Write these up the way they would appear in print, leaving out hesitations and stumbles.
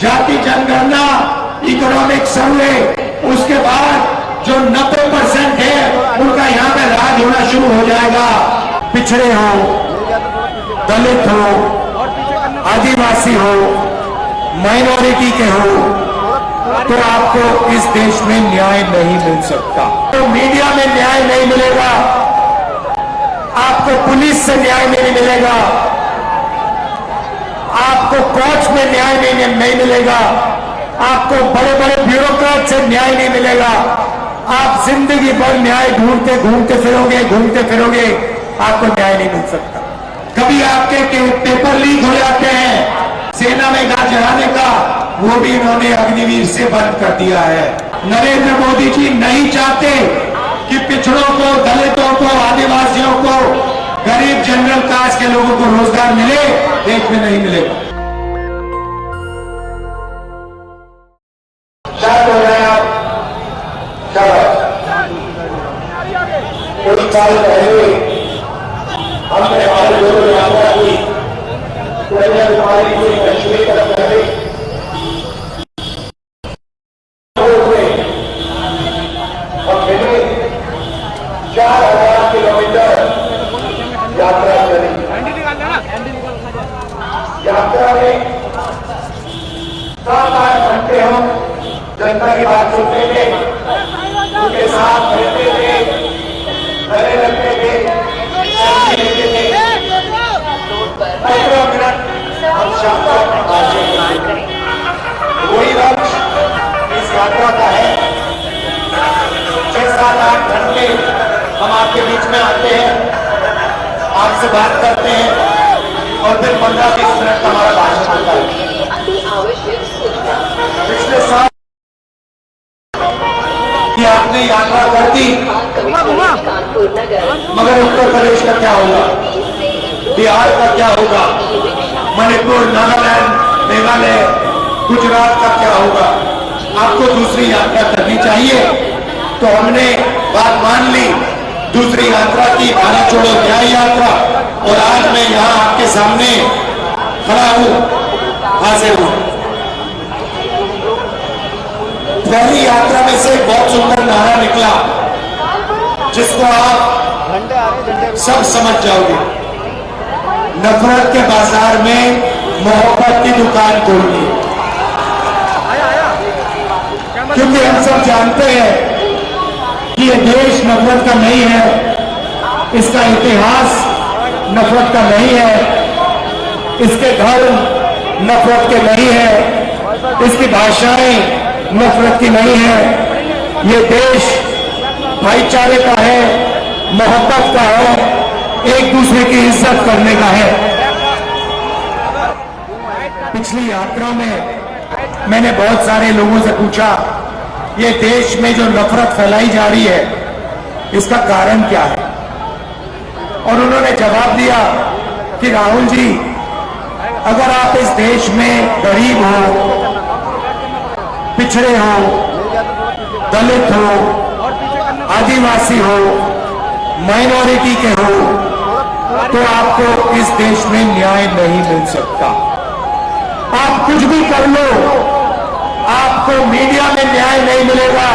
जाति जनगणना, economic survey, उसके बाद जो 90% है उनका यहाँ पे राज होना शुरू हो जाएगा। पिछड़े हो, दलित हो, आदिवासी हो, माइनॉरिटी के हो, तो आपको इस देश में न्याय नहीं मिल सकता। तो मीडिया में न्याय नहीं मिलेगा, आपको पुलिस से न्याय नहीं मिलेगा, आपको कोर्ट में न्याय नहीं मिलेगा, आपको बड़े बड़े ब्यूरोक्रेट से न्याय नहीं मिलेगा। आप जिंदगी भर न्याय घूमते फिरोगे, आपको न्याय नहीं मिल सकता। कभी आपके पेपर लीक हो जाते हैं, सेना में गाज जलाने का, वो भी इन्होंने अग्निवीर से बंद कर दिया है। नरेंद्र मोदी जी नहीं चाहते कि पिछड़ों को, दलितों को, आदिवासियों को, गरीब जनरल कास्ट के लोगों को रोजगार मिले, देश में नहीं मिलेगा। शायद हो जाए आप, कुछ साल पहले हमने हमारे लोगों ने यात्रा की, कन्याकुमारी की कश्मीर तक पहले 4000 किलोमीटर यात्रा करी। यात्रा में 7-8 घंटे हम जनता की बात सुनते थे, उनके साथ रहते थे, गले लगते थे, लेते थे। 15 मिनट हम शाम तक वही लक्ष्य इस यात्रा का है। 6-7-8 घंटे हम आपके बीच में आते हैं, आपसे बात करते हैं, और फिर 15-20 मिनट का हमारा भाषण होता है। पिछले साल कि आपने यात्रा कर दी, मगर उत्तर प्रदेश का क्या होगा, बिहार का क्या होगा, मणिपुर, नागालैंड, मेघालय, गुजरात का क्या होगा? आपको दूसरी यात्रा करनी चाहिए। तो हमने बात मान ली, दूसरी यात्रा की, भारत छोड़ो न्याय यात्रा, और आज मैं यहाँ आपके सामने खड़ा हूँ, हाजिर हूँ। पहली यात्रा में से एक बहुत सुंदर नारा निकला, जिसको आप सब समझ जाओगे। नफरत के बाजार में मोहब्बत की दुकान खोलनी, क्योंकि हम सब जानते हैं कि ये देश नफरत का नहीं है, इसका इतिहास नफरत का नहीं है, इसके धर्म नफरत के नहीं है, इसकी भाषाएं नफरत की नहीं है। ये देश भाईचारे का है, मोहब्बत का है, एक दूसरे की इज्जत करने का है। पिछली यात्रा में मैंने बहुत सारे लोगों से पूछा, ये देश में जो नफरत फैलाई जा रही है, इसका कारण क्या है? और उन्होंने जवाब दिया कि राहुल जी, अगर आप इस देश में गरीब हो, पिछड़े हो, दलित हो, आदिवासी हो, माइनॉरिटी के हो, तो आपको इस देश में न्याय नहीं मिल सकता। आप कुछ भी कर लो, आपको मीडिया में न्याय नहीं मिलेगा,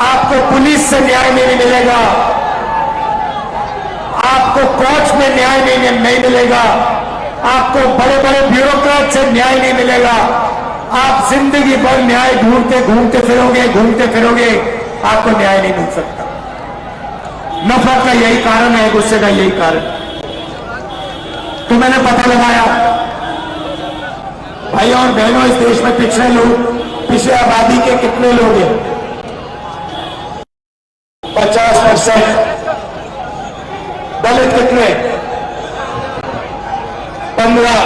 आपको पुलिस से न्याय नहीं मिलेगा, आपको कोर्ट में न्याय नहीं मिलेगा, आपको बड़े बड़े ब्यूरोक्रेट से न्याय नहीं मिलेगा। आप जिंदगी भर न्याय घूमते फिरोगे, आपको न्याय नहीं मिल सकता। नफरत का यही कारण है, गुस्से का यही कारण। तो मैंने पता लगाया, भाइयों और बहनों, इस देश में पिछड़े लोग, पिछड़े आबादी के कितने लोग हैं? 50%। दलित कितने? 15।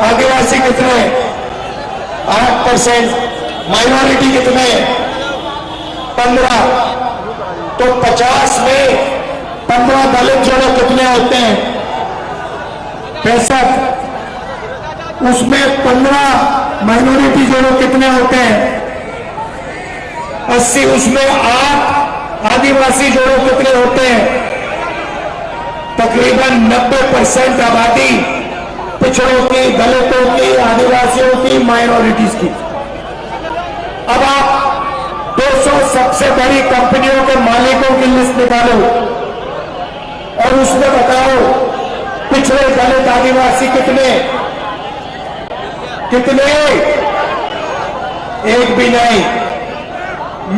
आदिवासी कितने? 8%। माइनॉरिटी कितने? 15। तो 50 में 15 दलित जोड़े कितने होते हैं? 65। उसमें 15 माइनॉरिटी जोड़े कितने होते हैं? 80। उसमें 8 आदिवासी जोड़े कितने होते हैं? तकरीबन 90% आबादी पिछड़ों की, दलितों की, आदिवासियों की, माइनॉरिटीज की। अब आप 200 सबसे बड़ी कंपनियों के मालिकों की लिस्ट निकालो और उसमें बताओ पिछड़े, दलित, आदिवासी कितने कितने? एक भी नहीं।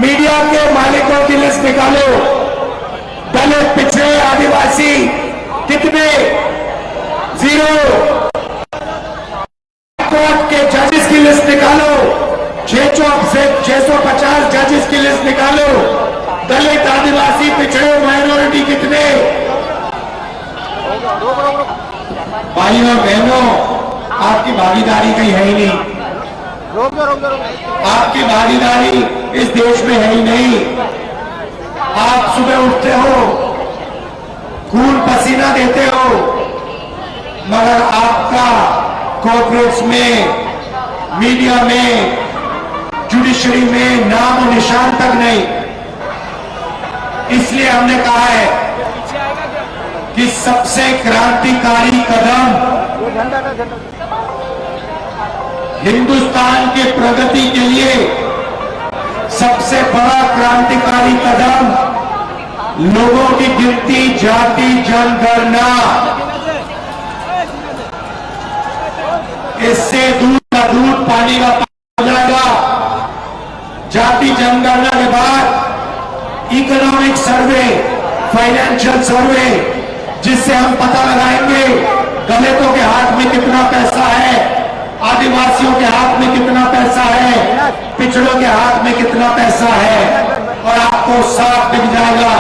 मीडिया के मालिकों की लिस्ट निकालो, दलित, पिछड़े, आदिवासी कितने? जीरो। कोर्ट के जजेस की लिस्ट निकालो, 650 जजेस की लिस्ट निकालो, दलित, आदिवासी, पिछड़े, माइनॉरिटी कितने? भाइयों और बहनों, आपकी भागीदारी कहीं है ही नहीं। आपकी भागीदारी इस देश में है ही नहीं। आप सुबह उठते हो, खून पसीना देते हो, मगर आपका कॉर्पोरेट्स में, मीडिया में, जुडिशरी में नाम और निशान तक नहीं। इसलिए हमने कहा है कि सबसे क्रांतिकारी कदम हिंदुस्तान के प्रगति के लिए सबसे बड़ा क्रांतिकारी कदम लोगों की गिनती, जाति जनगणना। इससे दूध का दूध, पानी का पानी हो जाएगा। जाति जनगणना के बाद इकोनॉमिक सर्वे, फाइनेंशियल सर्वे, जिससे हम पता लगाएंगे दलितों के हाथ में कितना पैसा है, आदिवासियों के हाथ में कितना पैसा है, पिछड़ों के हाथ में कितना पैसा है, और आपको साफ दिख जाएगा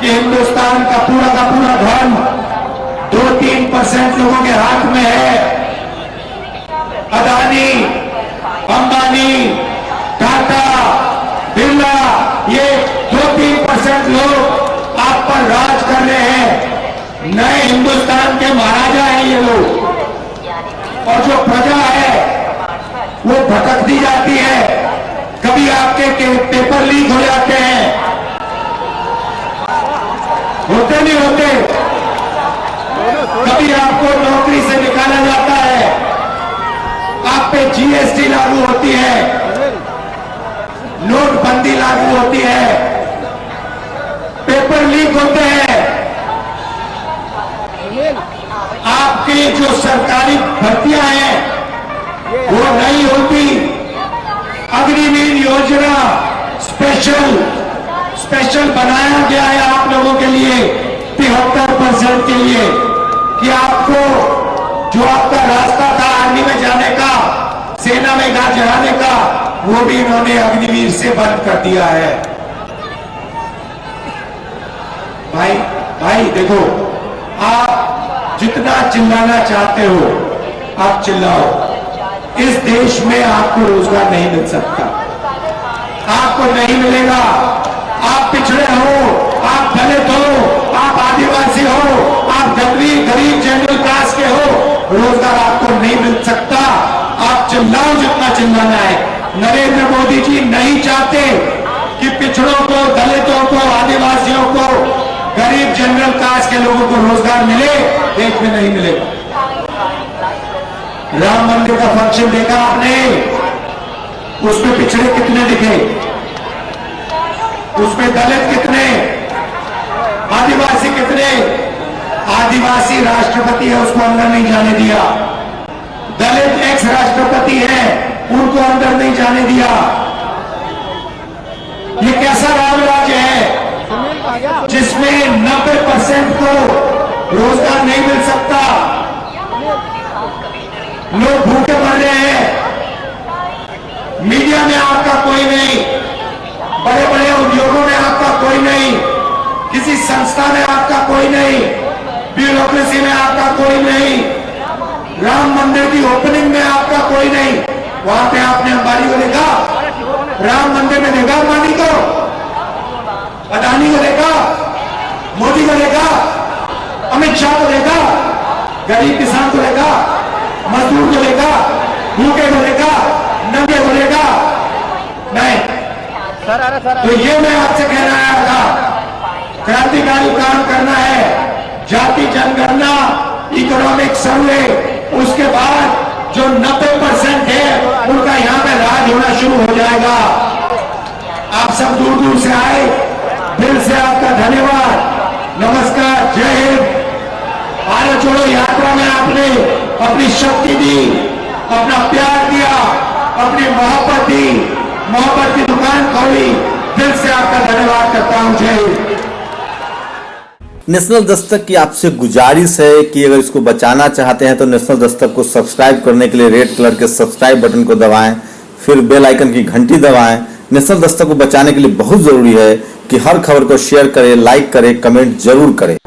कि हिंदुस्तान का पूरा धन 2-3% लोगों के हाथ में है। अदानी, अंबानी, टाटा, बिरला, ये 2-3% लोग आप पर राज कर रहे हैं। नए हिंदुस्तान के महाराजा हैं ये लोग। और जो प्रजा है वो भटकती जाती है। कभी आपके पेपर लीक हो जाते हैं, होते नहीं होते? कभी आपको नौकरी से निकाला जाता है, आप पे जीएसटी लागू होती है, नोटबंदी लागू होती है, पेपर लीक होते हैं, आपकी जो सरकारी भर्तियां हैं वो नहीं होती। अग्निवीर योजना स्पेशल बनाया गया है आप लोगों के लिए, 73% के लिए, कि आपको जो आपका रास्ता था आर्मी में जाने का, सेना में जाने का, वो भी इन्होंने अग्निवीर से बंद कर दिया है। भाई देखो, आप जितना चिल्लाना चाहते हो आप चिल्लाओ। इस देश में आपको रोजगार नहीं मिल सकता, आपको नहीं मिलेगा। आप पिछड़े हो, आप दलित हो, आप आदिवासी हो, आप गरीब जनरल कास्ट के हो, रोजगार आपको नहीं मिल सकता। आप चिल्लाओ जितना चिल्लाना है। नरेंद्र मोदी जी नहीं चाहते कि पिछड़ों को, दलितों को, आदिवासियों को, गरीब जनरल कास्ट के लोगों को रोजगार मिले, देश में नहीं मिलेगा। राम मंदिर का फंक्शन देखा आपने? उसमें पिछड़े कितने दिखे, उसमें दलित कितने, आदिवासी कितने? आदिवासी राष्ट्रपति है, उसको अंदर नहीं जाने दिया। दलित एक्स राष्ट्रपति है, उनको अंदर नहीं जाने दिया। ये कैसा राम राज्य है जिसमें 90% को रोजगार नहीं मिल सकता, लोग भूखे मर रहे हैं, मीडिया में आपका कोई नहीं, बड़े बड़े उद्योगों में आपका कोई नहीं, किसी संस्था में आपका कोई नहीं, ब्यूरोक्रेसी में आपका कोई नहीं, राम मंदिर की ओपनिंग में आपका कोई नहीं। वहां पे आपने अंबानी को देखा? राम मंदिर में देखा अंबानी को? अदानी को देखा? मोदी को देखा? अमित शाह को देखा? गरीब किसान को देखा? मजदूर को देखा? भूखे को देखा? नंगे को देखा? नहीं। तो ये मैं आपसे कहना आया था, क्रांतिकारी काम करना है। जाति जनगणना, इकोनॉमिक सर्वे, उसके बाद जो 90% है उनका यहाँ पे राज होना शुरू हो जाएगा। आप सब दूर दूर से आए, दिल से आपका धन्यवाद, नमस्कार, जय हिंद। भारत जोड़ो यात्रा में आपने अपनी शक्ति दी, अपना प्यार दिया, अपनी मोहब्बत दी, मोहब्बत की दुकान खोली, दिल से आपका धन्यवाद करता हूं। जय हिंद। नेशनल दस्तक की आपसे गुजारिश है कि अगर इसको बचाना चाहते हैं तो नेशनल दस्तक को सब्सक्राइब करने के लिए रेड कलर के सब्सक्राइब बटन को दबाएं, फिर बेल आइकन की घंटी दबाएं। नेशनल दस्तक को बचाने के लिए बहुत जरूरी है कि हर खबर को शेयर करें, लाइक करें, कमेंट जरूर करें।